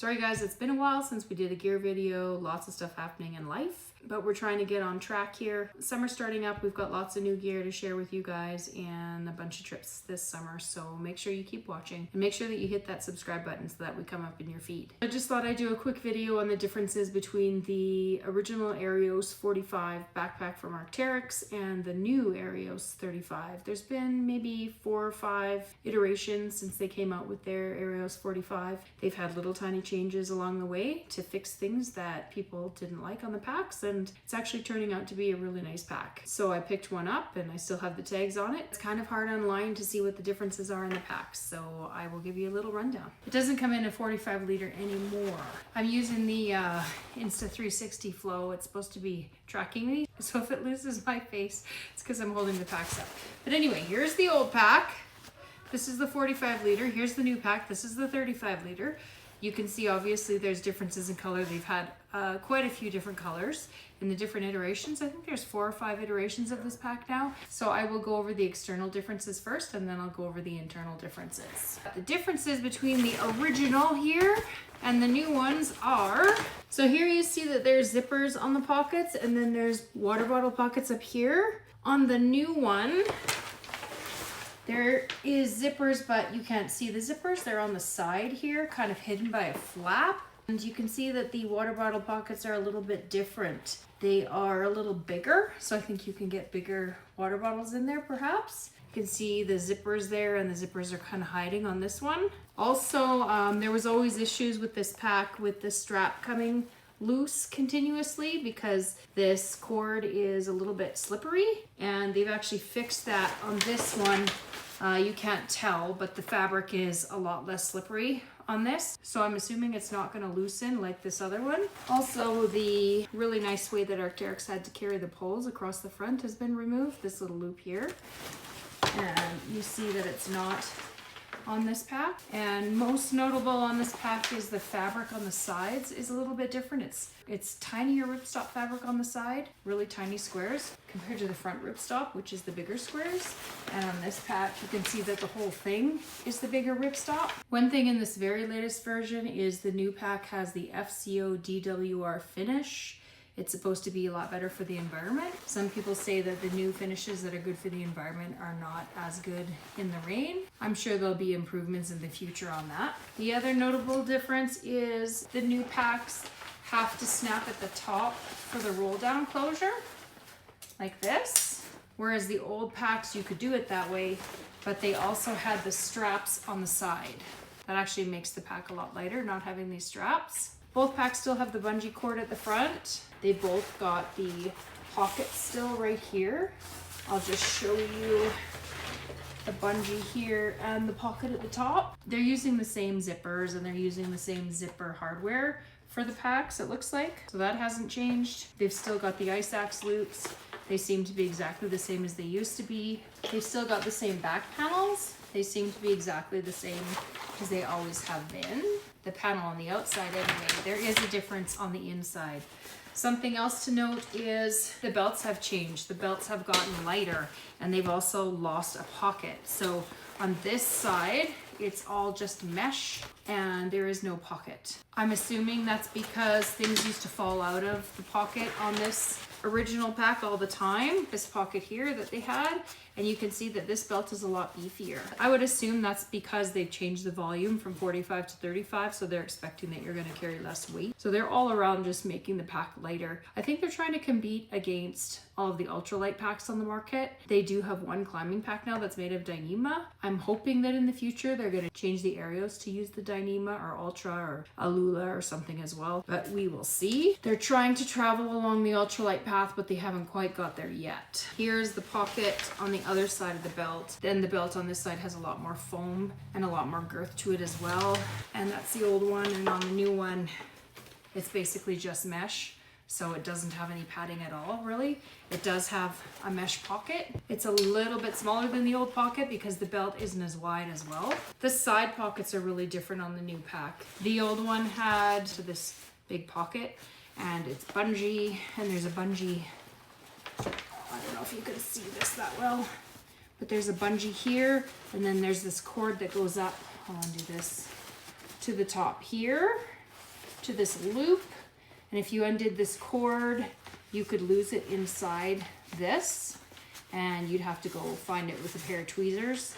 Sorry guys, it's been a while since we did a gear video, lots of stuff happening in life, but we're trying to get on track here. Summer's starting up, we've got lots of new gear to share with you guys and a bunch of trips this summer, so make sure you keep watching and make sure that you hit that subscribe button so that we come up in your feed. I just thought I'd do a quick video on the differences between the original Aerios 45 backpack from Arc'teryx and the new Aerios 35. There's been maybe 4 or 5 iterations since they came out with their Aerios 45. They've had little tiny changes along the way to fix things that people didn't like on the packs, and it's actually turning out to be a really nice pack. So I picked one up and I still have the tags on it. It's kind of hard online to see what the differences are in the packs, so I will give you a little rundown. It doesn't come in a 45 liter anymore. I'm using the Insta360 flow. It's supposed to be tracking me, so if it loses my face, it's because I'm holding the packs up. But anyway, here's the old pack. This is the 45 liter. Here's the new pack. This is the 35 liter. You can see obviously there's differences in color. They've had quite a few different colors in the different iterations. I think there's 4 or 5 iterations of this pack now. So I will go over the external differences first, and then I'll go over the internal differences. The differences between the original here and the new ones are, so here you see that there's zippers on the pockets, and then there's water bottle pockets up here. On the new one, there is zippers, but you can't see the zippers. They're on the side here, kind of hidden by a flap. And you can see that the water bottle pockets are a little bit different. They are a little bigger, so I think you can get bigger water bottles in there perhaps. You can see the zippers there, and the zippers are kind of hiding on this one. Also, there was always issues with this pack with the strap coming loose continuously because this cord is a little bit slippery, and they've actually fixed that on this one. You can't tell, but the fabric is a lot less slippery on this, so I'm assuming it's not going to loosen like this other one. Also, the really nice way that Arc'teryx had to carry the poles across the front has been removed, this little loop here, and you see that it's not on this pack. And most notable on this pack is the fabric on the sides is a little bit different. It's tinier ripstop fabric on the side, really tiny squares compared to the front ripstop, which is the bigger squares. And on this pack, you can see that the whole thing is the bigger ripstop. One thing in this very latest version is the new pack has the FCO DWR finish. It's supposed to be a lot better for the environment. Some people say that the new finishes that are good for the environment are not as good in the rain. I'm sure there'll be improvements in the future on that. The other notable difference is the new packs have to snap at the top for the roll down closure, like this. Whereas the old packs, you could do it that way, but they also had the straps on the side. That actually makes the pack a lot lighter, not having these straps. Both packs still have the bungee cord at the front. They both got the pockets still right here. I'll just show you the bungee here and the pocket at the top. They're using the same zippers and they're using the same zipper hardware for the packs, it looks like. So that hasn't changed. They've still got the ice axe loops. They seem to be exactly the same as they used to be. They've still got the same back panels. They seem to be exactly the same as they always have been. The panel on the outside anyway, there is a difference on the inside. Something else to note is the belts have changed. The belts have gotten lighter, and they've also lost a pocket. So on this side, it's all just mesh and there is no pocket. I'm assuming that's because things used to fall out of the pocket on this original pack all the time, this pocket here that they had, and you can see that this belt is a lot beefier. I would assume that's because they've changed the volume from 45 to 35, so they're expecting that you're going to carry less weight. So they're all around just making the pack lighter. I think they're trying to compete against all of the ultralight packs on the market. They do have one climbing pack now that's made of Dyneema. I'm hoping that in the future they're going to change the Aerios to use the Dyneema or Ultra or Alula or something as well, but we will see. They're trying to travel along the ultralight path, but they haven't quite got there yet. Here's the pocket on the other side of the belt. Then the belt on this side has a lot more foam and a lot more girth to it as well. And that's the old one, and on the new one, it's basically just mesh. So it doesn't have any padding at all, really. It does have a mesh pocket. It's a little bit smaller than the old pocket because the belt isn't as wide as well. The side pockets are really different on the new pack. The old one had this big pocket, and it's bungee, and there's a bungee, I don't know if you can see this that well, but there's a bungee here, and then there's this cord that goes up, I'll undo this, to the top here. to this loop. And if you undid this cord, you could lose it inside this, and you'd have to go find it with a pair of tweezers.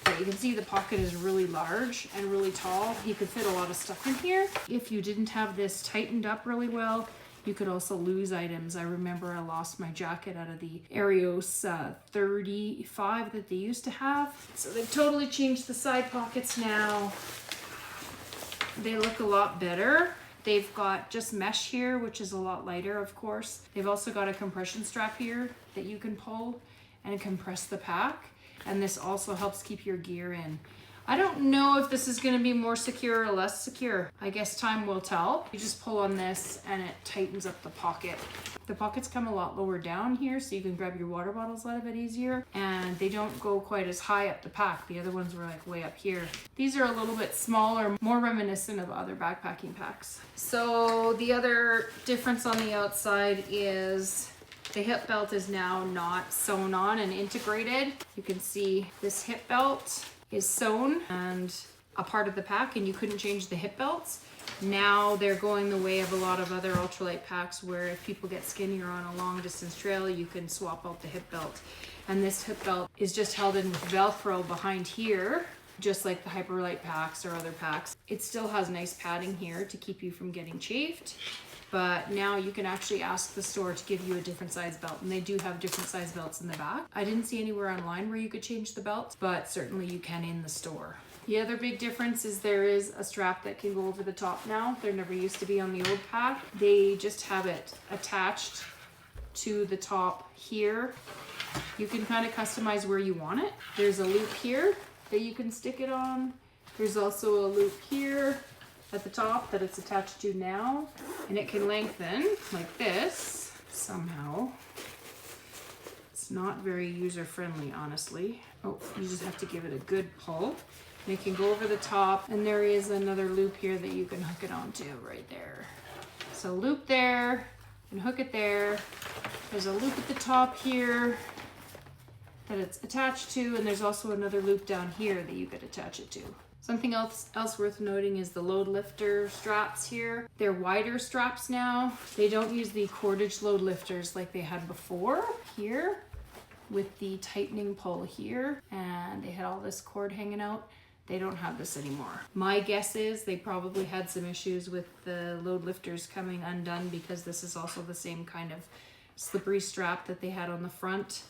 But you can see the pocket is really large and really tall. You could fit a lot of stuff in here. If you didn't have this tightened up really well, you could also lose items. I remember I lost my jacket out of the Aerios 35 that they used to have. So they've totally changed the side pockets now. They look a lot better. They've got just mesh here, which is a lot lighter, of course. They've also got a compression strap here that you can pull and compress the pack. And this also helps keep your gear in. I don't know if this is going to be more secure or less secure. I guess time will tell. You just pull on this and it tightens up the pocket. The pockets come a lot lower down here, so you can grab your water bottles a little bit easier, and they don't go quite as high up the pack. The other ones were like way up here. These are a little bit smaller, more reminiscent of other backpacking packs. So the other difference on the outside is the hip belt is now not sewn on and integrated. You can see this hip belt is sewn and a part of the pack, and you couldn't change the hip belts. Now they're going the way of a lot of other ultralight packs, where if people get skinnier on a long distance trail, you can swap out the hip belt. And this hip belt is just held in with Velcro behind here, just like the Hyperlight packs or other packs. It still has nice padding here to keep you from getting chafed. But now you can actually ask the store to give you a different size belt, and they do have different size belts in the back. I didn't see anywhere online where you could change the belt, but certainly you can in the store. The other big difference is there is a strap that can go over the top now. There never used to be on the old pack. They just have it attached to the top here. You can kind of customize where you want it. There's a loop here that you can stick it on. There's also a loop here at the top that it's attached to now, and it can lengthen like this somehow. It's not very user friendly, honestly. Oh, you just have to give it a good pull. And it can go over the top, and there is another loop here that you can hook it onto right there. So loop there and hook it there. There's a loop at the top here that it's attached to, and there's also another loop down here that you could attach it to. Something else worth noting is the load lifter straps here. They're wider straps now. They don't use the cordage load lifters like they had before here with the tightening pull here, and they had all this cord hanging out. They don't have this anymore. My guess is they probably had some issues with the load lifters coming undone, because this is also the same kind of slippery strap that they had on the front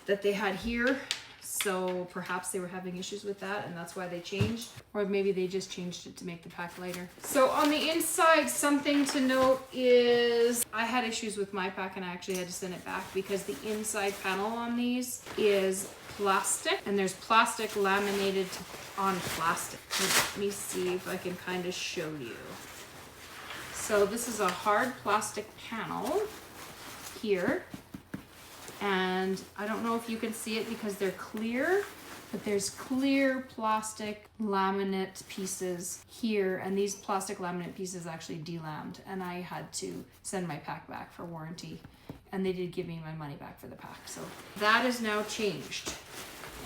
that they had here. So perhaps they were having issues with that, and that's why they changed. Or maybe they just changed it to make the pack lighter. So on the inside, something to note is I had issues with my pack, and I actually had to send it back because the inside panel on these is plastic, and there's plastic laminated on plastic. Let me see if I can kind of show you. So this is a hard plastic panel here. And I don't know if you can see it because they're clear, but there's clear plastic laminate pieces here, and these plastic laminate pieces actually delamed, and I had to send my pack back for warranty, and they did give me my money back for the pack. So that is now changed,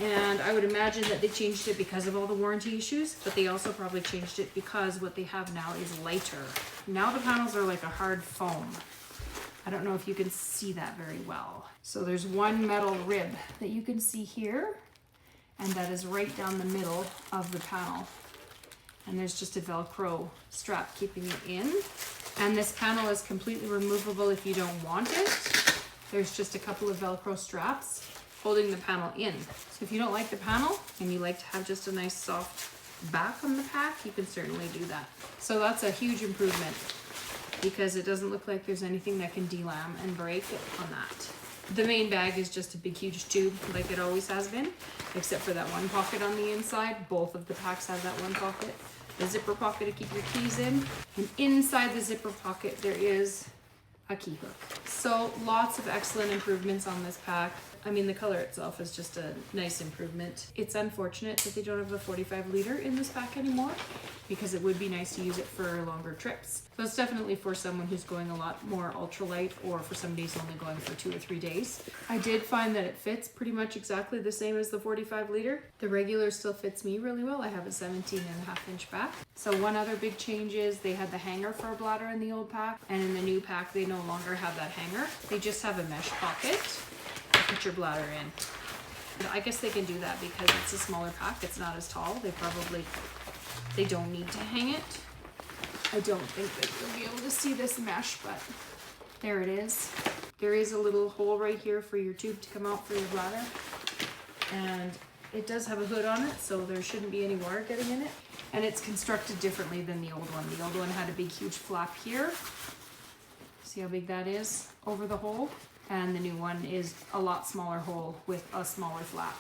and I would imagine that they changed it because of all the warranty issues, but they also probably changed it because what they have now is lighter. Now the panels are like a hard foam. I don't know if you can see that very well. So there's one metal rib that you can see here, and that is right down the middle of the panel. And there's just a Velcro strap keeping it in. And this panel is completely removable if you don't want it. There's just a couple of Velcro straps holding the panel in. So if you don't like the panel and you like to have just a nice soft back on the pack, you can certainly do that. So that's a huge improvement, because it doesn't look like there's anything that can delam and break on that. The main bag is just a big huge tube like it always has been, except for that one pocket on the inside. Both of the packs have that one pocket. The zipper pocket to keep your keys in. And inside the zipper pocket there is a key hook. So lots of excellent improvements on this pack. I mean, the color itself is just a nice improvement. It's unfortunate that they don't have the 45 liter in this pack anymore, because it would be nice to use it for longer trips. So it's definitely for someone who's going a lot more ultralight, or for somebody who's only going for 2 or 3 days. I did find that it fits pretty much exactly the same as the 45 liter. The regular still fits me really well. I have a 17.5-inch back. So one other big change is they had the hanger for a bladder in the old pack, and in the new pack they no longer have that hanger. They just have a mesh pocket to put your bladder in. I guess they can do that because it's a smaller pack. It's not as tall. They don't need to hang it. I don't think that you'll be able to see this mesh, but there it is. There is a little hole right here for your tube to come out for your bladder. And it does have a hood on it, so there shouldn't be any water getting in it. And it's constructed differently than the old one. The old one had a big, huge flap here. See how big that is over the hole? And the new one is a lot smaller hole with a smaller flap.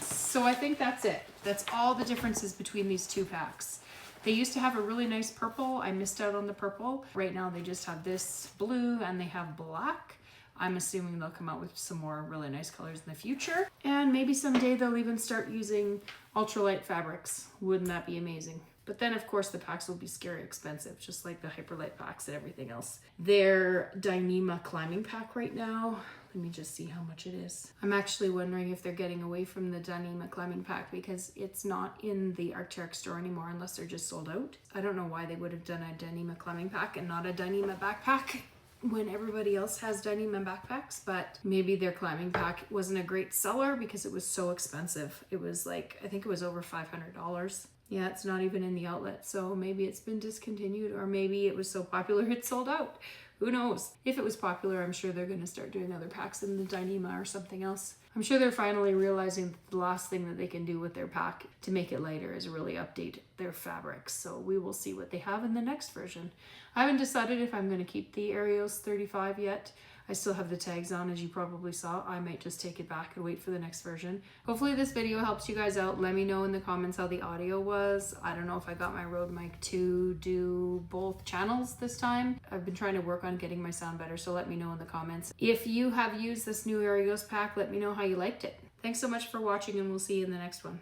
So I think that's it. That's all the differences between these two packs. They used to have a really nice purple. I missed out on the purple. Right now they just have this blue and they have black. I'm assuming they'll come out with some more really nice colors in the future. And maybe someday they'll even start using ultralight fabrics. Wouldn't that be amazing? But then of course the packs will be scary expensive, just like the Hyperlight packs and everything else. Their Dyneema climbing pack right now, let me just see how much it is. I'm actually wondering if they're getting away from the Dyneema climbing pack because it's not in the Arc'teryx store anymore unless they're just sold out. I don't know why they would have done a Dyneema climbing pack and not a Dyneema backpack when everybody else has Dyneema backpacks, but maybe their climbing pack wasn't a great seller because it was so expensive. It was like, I think it was over $500. Yeah, it's not even in the outlet, so maybe it's been discontinued, or maybe it was so popular it sold out. Who knows? If it was popular, I'm sure they're going to start doing other packs in the Dyneema or something else. I'm sure they're finally realizing that the last thing that they can do with their pack to make it lighter is really update their fabrics. So we will see what they have in the next version. I haven't decided if I'm going to keep the Aerios 35 yet. I still have the tags on, as you probably saw. I might just take it back and wait for the next version. Hopefully this video helps you guys out. Let me know in the comments how the audio was. I don't know if I got my Rode mic to do both channels this time. I've been trying to work on getting my sound better, so let me know in the comments. If you have used this new Aerios pack, let me know how you liked it. Thanks so much for watching, and we'll see you in the next one.